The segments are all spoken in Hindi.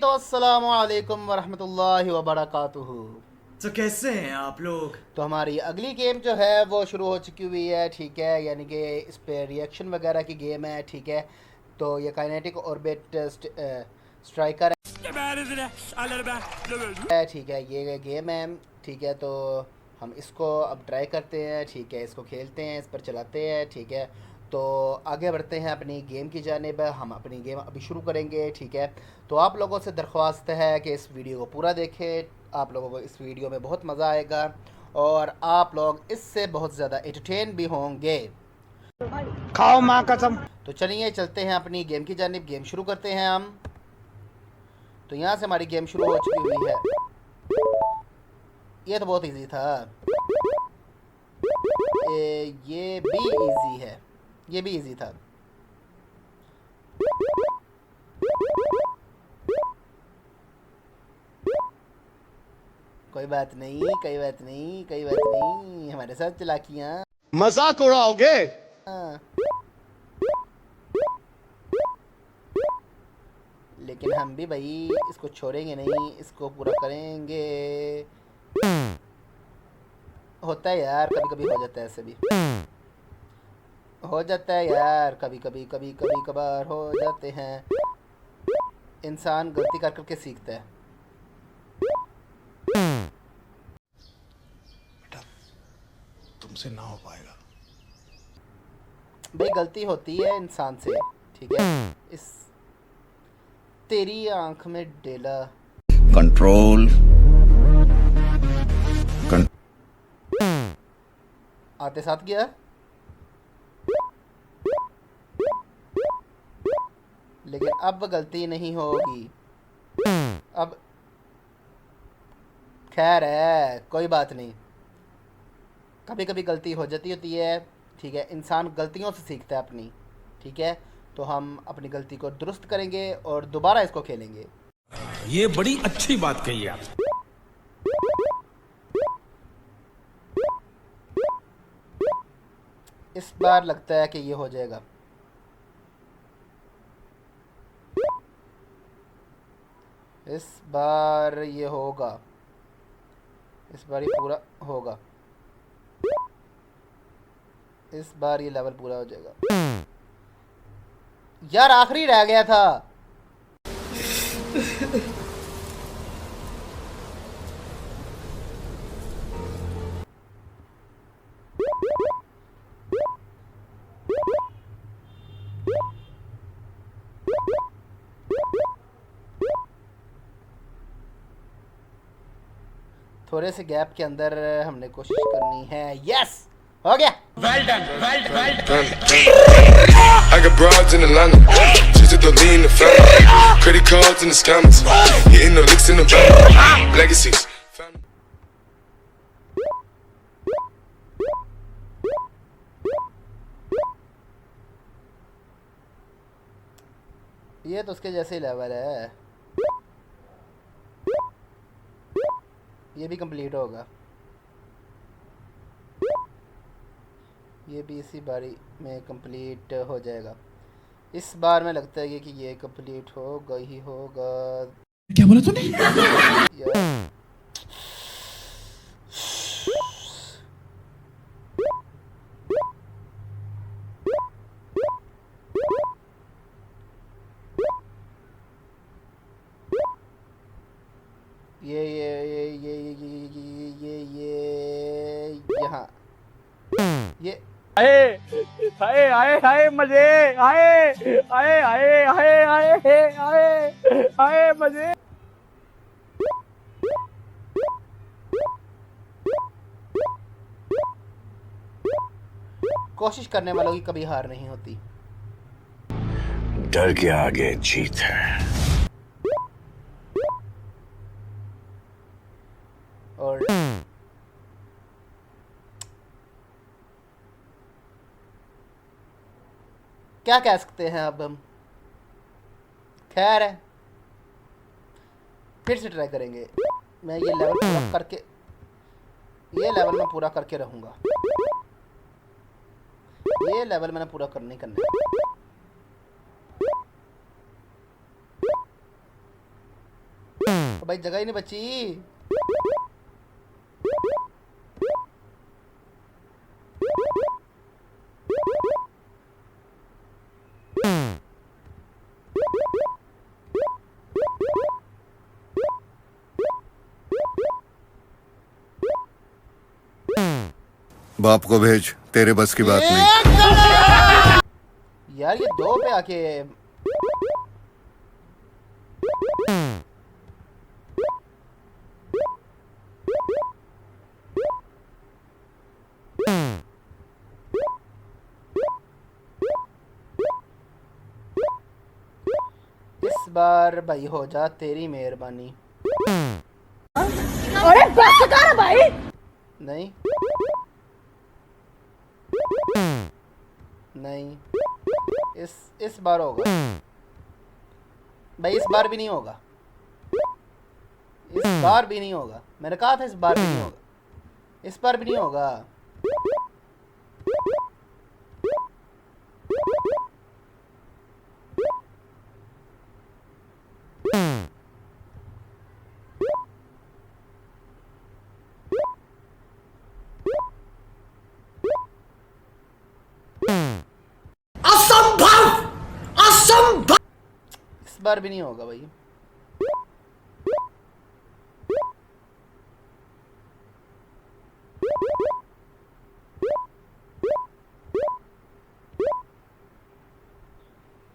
तो अस्सलामु अलैकुम वरहमतुल्लाहि वबरकातुहू। तो कैसे हैं आप लोग? तो हमारी अगली गेम जो है वो शुरू हो चुकी हुई है, ठीक है। यानी कि इस पे रिएक्शन वगैरह की गेम है, ठीक है। तो ये काइनेटिक ऑर्बिट स्ट्राइकर है, ठीक है। ये गेम है, ठीक है। तो हम इसको अब ट्राई करते हैं, ठीक है। इसको खेलते हैं, इस पर चलाते हैं, ठीक है। तो आगे बढ़ते हैं अपनी गेम की जानिब। हम अपनी गेम अभी शुरू करेंगे, ठीक है। तो आप लोगों से दरख्वास्त है कि इस वीडियो को पूरा देखें। आप लोगों को इस वीडियो में बहुत मज़ा आएगा और आप लोग इससे बहुत ज़्यादा एंटरटेन भी होंगे। खाओ माँ कसम। तो चलिए चलते हैं अपनी गेम की जानिब, गेम शुरू करते हैं हम। तो यहाँ से हमारी गेम शुरू हो चुकी हुई है। ये तो बहुत इजी था। ये भी इजी है, ये भी इजी था। कोई बात नहीं, कोई बात नहीं, कोई बात नहीं, हमारे साथ चलाकियाँ। मजाक उड़ाओगे? लेकिन हम भी भाई इसको छोड़ेंगे नहीं, इसको पूरा करेंगे। होता है यार, कभी कभी हो जाता है, ऐसे भी हो जाता है यार, कभी कभी कभी कभी कभार हो जाते हैं। इंसान गलती कर करके सीखता है। बेटा तुमसे ना हो पाएगा। भाई गलती होती है इंसान से, ठीक है। इस तेरी आंख में डेला कंट्रोल आते साथ गया, लेकिन अब गलती नहीं होगी। अब खैर है, कोई बात नहीं। कभी कभी गलती हो जाती होती है, ठीक है। इंसान गलतियों से सीखता है अपनी, ठीक है। तो हम अपनी गलती को दुरुस्त करेंगे और दोबारा इसको खेलेंगे। ये बड़ी अच्छी बात कही आप। इस बार लगता है कि ये हो जाएगा। इस बार ये होगा, इस बार ये पूरा होगा, इस बार ये लेवल पूरा हो जाएगा। यार आखिरी रह गया था। थोड़े से गैप के अंदर हमने कोशिश करनी है। यस, हो गया। Well done, well done. I got broads in Atlanta, just to lean in the family. Credit cards and the scammers, hitting the licks in the van. Legacies. ये तो उसके जैसे ही लेवल है, ये भी कंप्लीट होगा। ये भी इसी बारी में कंप्लीट हो जाएगा। इस बार में लगता है कि ये कंप्लीट होगा ही होगा। क्या बोला तूने? यार ये यहाँ ये आए आए आए आए मजे आए आए आए आए आए आए आए मजे। कोशिश करने वालों की कभी हार नहीं होती। डर के आगे जीत है। और क्या कह सकते हैं अब हम। खैर है, फिर से ट्राई करेंगे। मैं ये लेवल पूरा करके, ये लेवल मैं पूरा करके रहूँगा। ये लेवल मैंने पूरा करना ही करना है। भाई जगह ही नहीं बची। बाप को भेज, तेरे बस की बात नहीं। यार ये 2 पे आके इस बार भाई हो जा तेरी मेहरबानी। अरे बस कर भाई। नहीं नहीं, इस बार होगा भाई, इस बार भी नहीं होगा, इस बार भी नहीं होगा। मैंने कहा था इस बार भी नहीं होगा, इस बार भी नहीं होगा। इस बार भी नहीं होगा भाई।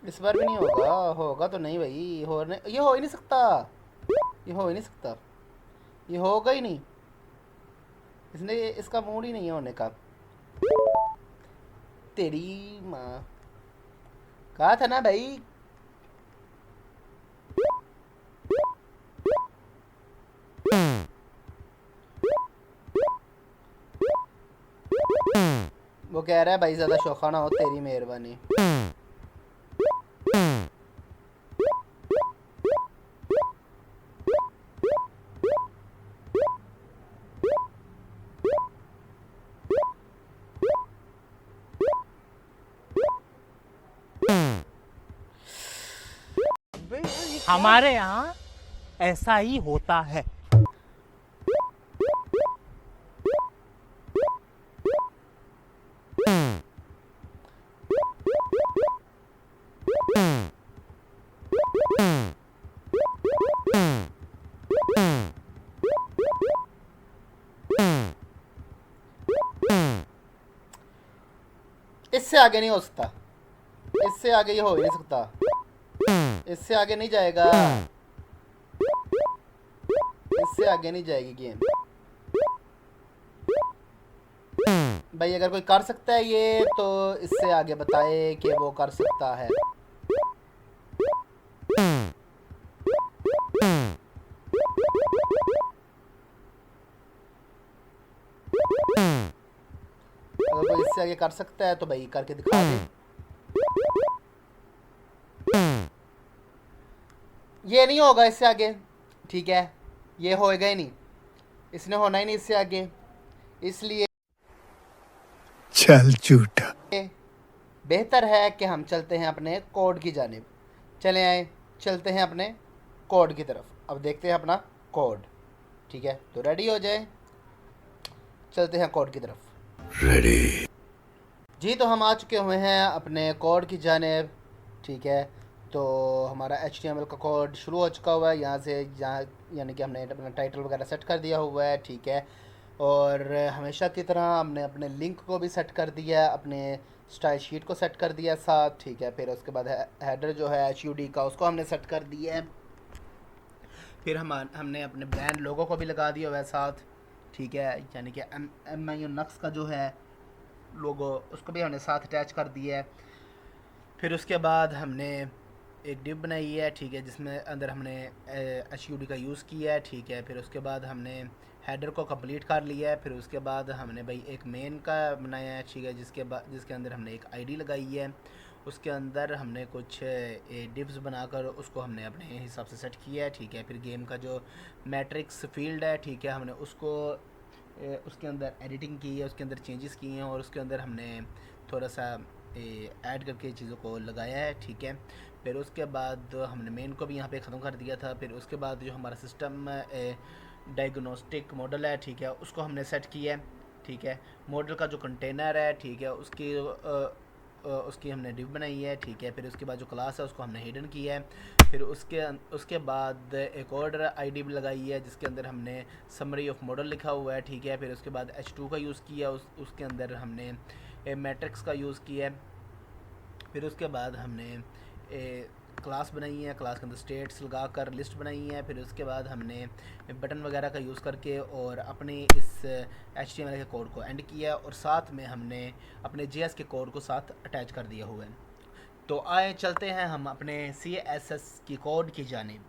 इस बार भी नहीं होगा। होगा तो नहीं भाई, ये हो ही नहीं सकता, ये हो ही नहीं सकता, ये होगा ही नहीं। इसने इसका मूड ही नहीं है होने का। तेरी माँ, कहा था ना भाई। वो कह रहा है भाई ज्यादा शौखाना हो, तेरी मेहरबानी। हमारे यहाँ ऐसा ही होता है। इससे आगे नहीं हो सकता, इससे आगे ये हो ही नहीं सकता, इससे आगे नहीं जाएगा, इससे आगे नहीं जाएगी गेम भाई। अगर कोई कर सकता है ये तो इससे आगे बताए कि वो कर सकता है। अगर कोई इससे आगे कर सकता है तो भाई करके दिखा दे। ये नहीं होगा इससे आगे, ठीक है, ये होएगा ही नहीं, इसने होना ही नहीं इससे आगे। इसलिए चल झूठा। बेहतर है कि हम चलते हैं अपने कोड की जानिब। चले आए, चलते हैं अपने कोड की तरफ। अब देखते हैं अपना कोड, ठीक है। तो रेडी हो जाए, चलते हैं कोड की तरफ। रेडी जी, तो हम आ चुके हुए हैं अपने कोड की जानिब, ठीक है। तो हमारा HTML का कोड शुरू हो चुका हुआ है यहाँ से, जहाँ यानी कि हमने अपना टाइटल वगैरह सेट कर दिया हुआ है, ठीक है। और हमेशा की तरह हमने अपने लिंक को भी सेट कर दिया है, अपने स्टाइल शीट को सेट कर दिया साथ, ठीक है। फिर उसके बाद हेडर जो है HUD का, उसको हमने सेट कर दिया है। फिर हमने अपने ब्रांड लोगो को भी लगा दिया हुआ है साथ, ठीक है। यानी कि MIU नक्स का जो है लोगो, उसको भी हमने साथ अटैच कर दिया है। फिर उसके बाद हमने एक डिव बनाई है, ठीक है, जिसमें अंदर हमने HUD का यूज़ किया है, ठीक है। फिर उसके बाद हमने हेडर को कंप्लीट कर लिया है। फिर उसके बाद हमने भाई एक मेन का बनाया है, ठीक है, जिसके अंदर हमने एक ID लगाई है। उसके अंदर हमने कुछ डिव्स बनाकर उसको हमने अपने हिसाब से सेट किया है, ठीक है। फिर गेम का जो मैट्रिक्स फील्ड है, ठीक है, हमने उसको उसके अंदर एडिटिंग की है, उसके अंदर चेंजेस किए हैं और उसके अंदर हमने थोड़ा सा ऐड करके चीज़ों को लगाया है, ठीक है। फिर उसके बाद हमने मेन को भी यहाँ पे ख़त्म कर दिया था। फिर उसके बाद जो हमारा सिस्टम डायग्नोस्टिक मॉडल है, ठीक है, उसको हमने सेट किया है, ठीक है। मॉडल का जो कंटेनर है, ठीक है, उसकी हमने डिव बनाई है, ठीक है। फिर उसके बाद जो क्लास है उसको हमने हिडन किया है। फिर उसके बाद एक और आईडी भी लगाई है जिसके अंदर हमने समरी ऑफ मॉडल लिखा हुआ है, ठीक है। फिर उसके बाद H2 का यूज़ किया, उसके अंदर हमने मैट्रिक्स का यूज़ किया है। फिर उसके बाद हमने क्लास बनाई है, क्लास के अंदर स्टेट्स लगा कर लिस्ट बनाई है। फिर उसके बाद हमने बटन वगैरह का यूज़ करके और अपने इस HTML के कोड को एंड किया और साथ में हमने अपने JS के कोड को साथ अटैच कर दिया हुआ है। तो आए चलते हैं हम अपने CSS की कोड की जानिब।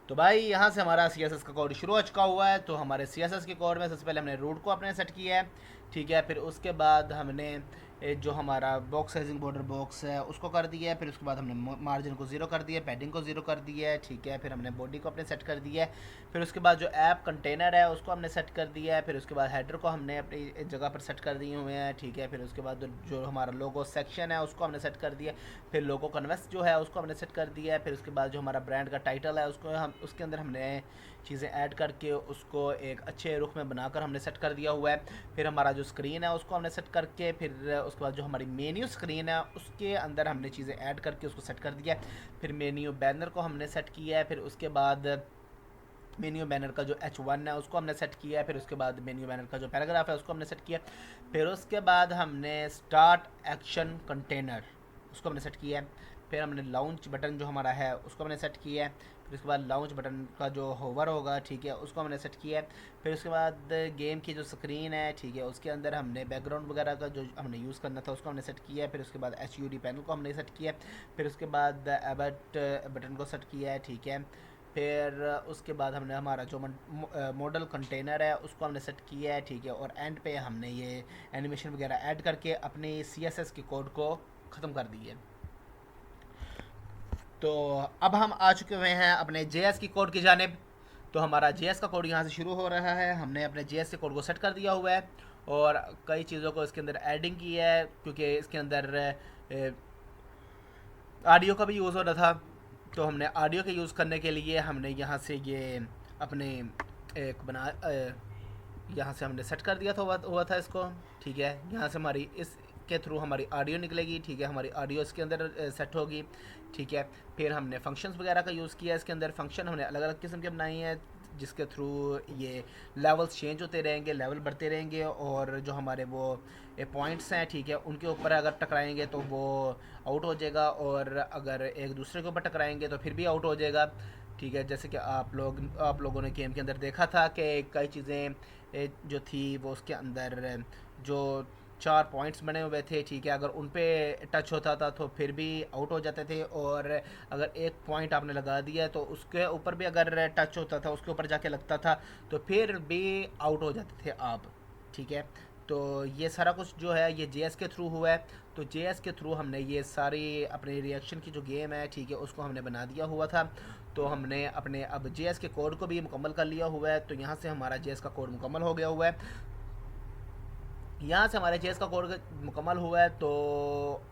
तो भाई यहाँ से हमारा CSS का कोड शुरू हो चुका हुआ है। तो हमारे CSS के कोड में सबसे पहले हमने रूट को अपने सेट किया है, ठीक है। फिर उसके बाद हमने जो हमारा बॉक्स साइजिंग बॉर्डर बॉक्स है उसको कर दिया है। फिर उसके बाद हमने मार्जिन को 0 कर दिया, पैडिंग को 0 कर दिया है, ठीक है। फिर हमने बॉडी को अपने सेट कर दिया है। फिर उसके बाद जो ऐप कंटेनर है उसको हमने सेट कर दिया है। फिर उसके बाद हेडर को हमने अपनी जगह पर सेट कर दिए हुए हैं, ठीक है। फिर उसके बाद जो हमारा लोगो सेक्शन है उसको हमने सेट कर दिया। फिर लोगो कन्वेंस जो है उसको हमने सेट कर दिया है। फिर उसके बाद जो हमारा ब्रांड का टाइटल है उसके अंदर हमने चीज़ें ऐड करके उसको एक अच्छे रुख में बनाकर हमने सेट कर दिया हुआ है। फिर हमारा जो स्क्रीन है उसको हमने सेट करके फिर उसके बाद जो हमारी मेन्यू स्क्रीन है उसके अंदर हमने चीज़ें ऐड करके उसको सेट कर दिया। फिर मेन्यू बैनर को हमने सेट किया है। फिर उसके बाद मेन्यू बैनर का जो H1 है उसको हमने सेट किया है। फिर उसके बाद मेन्यू बैनर का जो पैराग्राफ है उसको हमने सेट किया। फिर उसके बाद हमने स्टार्ट एक्शन कंटेनर उसको हमने सेट किया है। फिर हमने लॉन्च बटन जो हमारा है उसको हमने सेट किया है। फिर उसके बाद लॉन्च बटन का जो होवर होगा, ठीक है, उसको हमने सेट किया है। फिर उसके बाद गेम की जो स्क्रीन है, ठीक है, उसके अंदर हमने बैकग्राउंड वगैरह का जो हमने यूज़ करना था उसको हमने सेट किया है। फिर उसके बाद HUD पैनल को हमने सेट किया है। फिर उसके बाद एबट बटन को सेट किया है, ठीक है। फिर उसके बाद हमने हमारा जो मॉडल कंटेनर है उसको हमने सेट किया है, ठीक है। और एंड पे हमने ये एनिमेशन वगैरह ऐड करके अपने CSS के कोड को ख़त्म कर दिए। तो अब हम आ चुके हुए हैं अपने JS की कोड की जानिब। तो हमारा JS का कोड यहाँ से शुरू हो रहा है। हमने अपने JS के कोड को सेट कर दिया हुआ है और कई चीज़ों को इसके अंदर एडिंग की है क्योंकि इसके अंदर ऑडियो का भी यूज़ हो रहा था। तो हमने ऑडियो के यूज़ करने के लिए हमने यहाँ से ये अपने यहाँ से हमने सेट कर दिया हुआ था इसको, ठीक है। यहाँ से हमारी इसके थ्रू हमारी ऑडियो निकलेगी, ठीक है, हमारी ऑडियो इसके अंदर सेट होगी, ठीक है। फिर हमने फंक्शंस वगैरह का यूज़ किया। इसके अंदर फंक्शन हमने अलग अलग किस्म के बनाए हैं जिसके थ्रू ये लेवल्स चेंज होते रहेंगे, लेवल बढ़ते रहेंगे और जो हमारे वो पॉइंट्स हैं, ठीक है, उनके ऊपर अगर टकराएंगे तो वो आउट हो जाएगा और अगर एक दूसरे के ऊपर टकराएंगे तो फिर भी आउट हो जाएगा, ठीक है। जैसे कि आप लोगों ने गेम के अंदर देखा था कि कई चीज़ें जो थी वो उसके अंदर जो 4 पॉइंट्स बने हुए थे, ठीक है, अगर उन पे टच होता था तो फिर भी आउट हो जाते थे और अगर एक पॉइंट आपने लगा दिया तो उसके ऊपर भी अगर टच होता था, उसके ऊपर जाके लगता था तो फिर भी आउट हो जाते थे आप, ठीक है। तो ये सारा कुछ जो है ये JS के थ्रू हुआ है। तो JS के थ्रू हमने ये सारी अपने रिएक्शन की जो गेम है, ठीक है, उसको हमने बना दिया हुआ था। तो हमने अपने अब JS के कोड को भी मुकम्मल कर लिया हुआ है। तो यहाँ से हमारा JS का कोड मुकम्मल हो गया हुआ है। यहाँ से हमारे JS का कोड मुकम्मल हुआ है। तो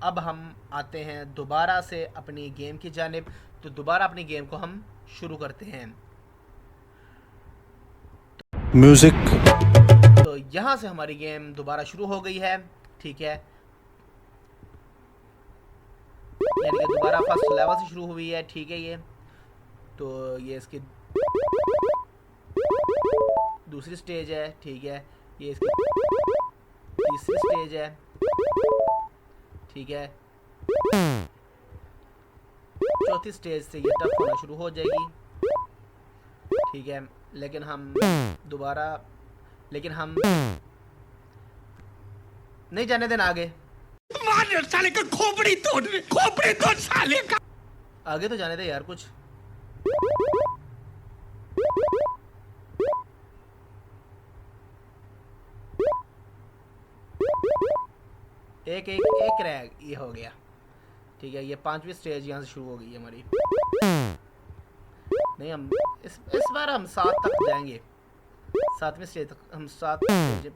अब हम आते हैं दोबारा से अपनी गेम की जानिब। तो दोबारा अपनी गेम को हम शुरू करते हैं। म्यूजिक। तो यहाँ से हमारी गेम दोबारा शुरू हो गई है, ठीक है, यानी कि दोबारा फर्स्ट लेवल से शुरू हुई है, ठीक है। ये तो ये इसकी दूसरी स्टेज है, ठीक है, ये इसकी तीसरी स्टेज है, ठीक है, चौथी स्टेज से ये टफ होना शुरू हो जाएगी, ठीक है। लेकिन हम नहीं जाने देना आगे। साले का खोपड़ी तोड़ साले का। आगे तो जाने दे यार कुछ। एक रह ये हो गया, ठीक है। ये 5वीं स्टेज यहाँ से शुरू हो गई है हमारी। नहीं, हम इस बार हम 7 तक जाएंगे, 7वीं स्टेज तक हम 7 हैं।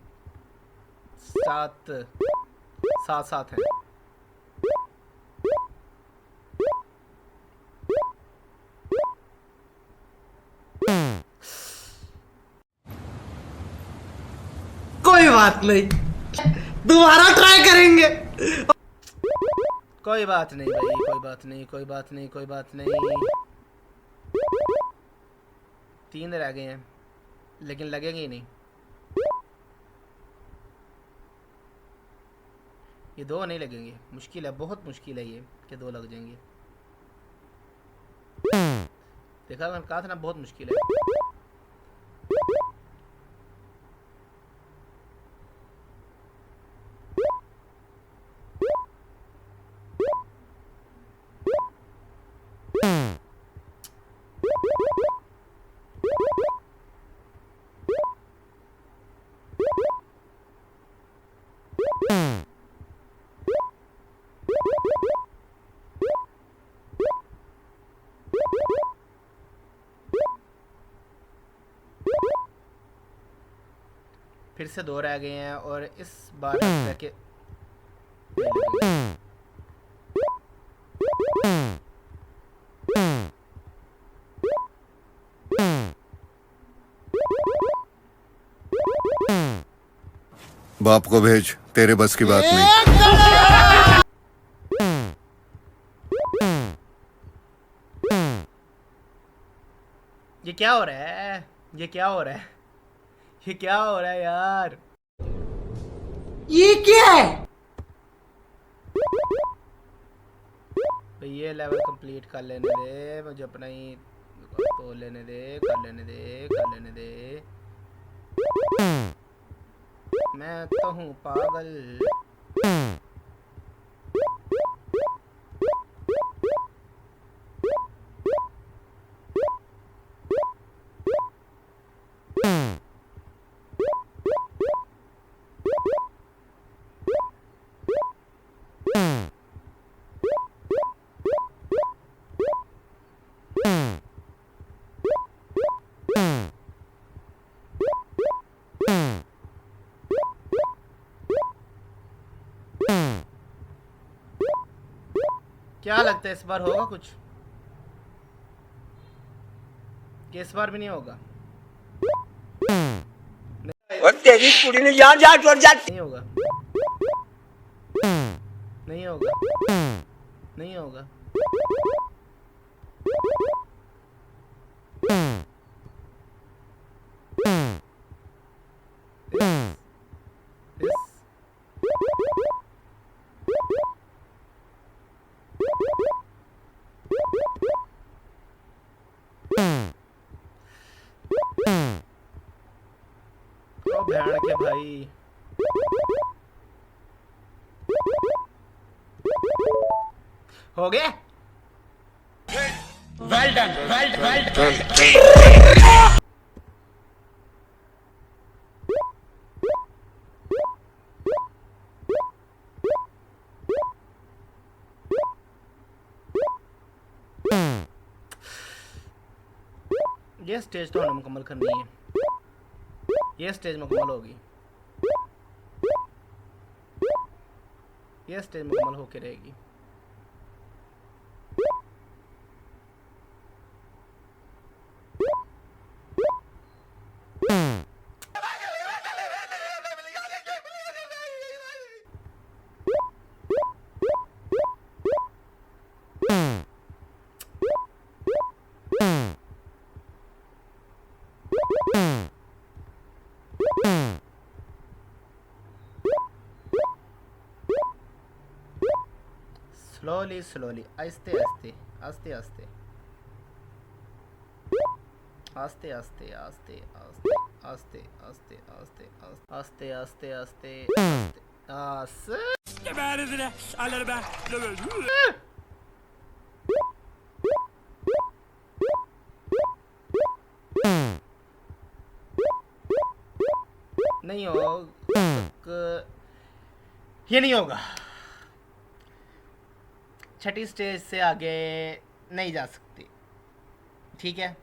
बात नहीं, दोबारा ट्राई करेंगे। कोई बात नहीं भाई, कोई बात नहीं, कोई बात नहीं, कोई बात नहीं। 3 रह गए हैं, लेकिन लगेंगे ही नहीं। ये 2 नहीं लगेंगे, मुश्किल है, बहुत मुश्किल है ये कि 2 लग जाएंगे। देखा, मैंने कहा था ना बहुत मुश्किल है। फिर से 2 रह गए हैं और इस बार के बाप को भेज, तेरे बस की बात नहीं। ये क्या हो रहा है? ये क्या हो रहा है? ये क्या हो रहा है यार? ये क्या है? भाई ये लेवल कंप्लीट कर लेने दे मुझे, अपना ही तो लेने दे, कर लेने दे, कर लेने दे। मैं तो हूँ पागल। क्या लगता है इस बार होगा कुछ? कि इस बार भी नहीं होगा? तेरी कुड़ी ने जान जा छोड़ जा। नहीं होगा, नहीं होगा, नहीं होगा। भैन के भाई, हो गया। वेल डन, वेल वेल ये स्टेज तो हमें मुकम्मल करनी है। ये स्टेज मुकम्मल होगी, ये स्टेज मुकम्मल होके रहेगी। स्लोली स्लोली, आस्ते आस्ते, आस्ते आस्ते, आस्ते आस्ते, आस्ते आस्ते, आस्ते आस्ते, आस्ते आस्ते, आस्ते आस्ते, नहीं हो, ये नहीं होगा। छठी स्टेज से आगे नहीं जा सकती, ठीक है?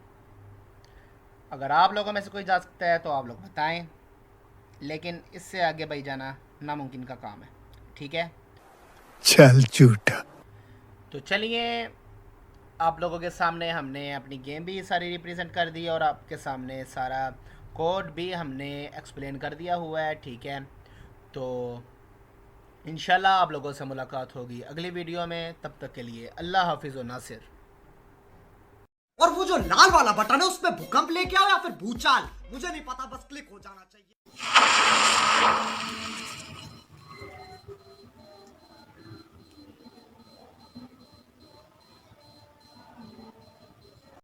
अगर आप लोगों में से कोई जा सकता है तो आप लोग बताएं, लेकिन इससे आगे भाई जाना नामुमकिन का काम है, ठीक है? चल झूठा। तो चलिए, आप लोगों के सामने हमने अपनी गेम भी सारी रिप्रेजेंट कर दी और आपके सामने सारा कोड भी हमने एक्सप्लेन कर दिया हुआ है, ठीक है। तो इंशाल्लाह आप लोगों से मुलाकात होगी अगली वीडियो में, तब तक के लिए अल्लाह हाफिज़ व नासिर। और वो जो लाल वाला बटन है उसमें भूकंप लेके आओ या फिर भूचाल, मुझे नहीं पता, बस क्लिक हो जाना चाहिए।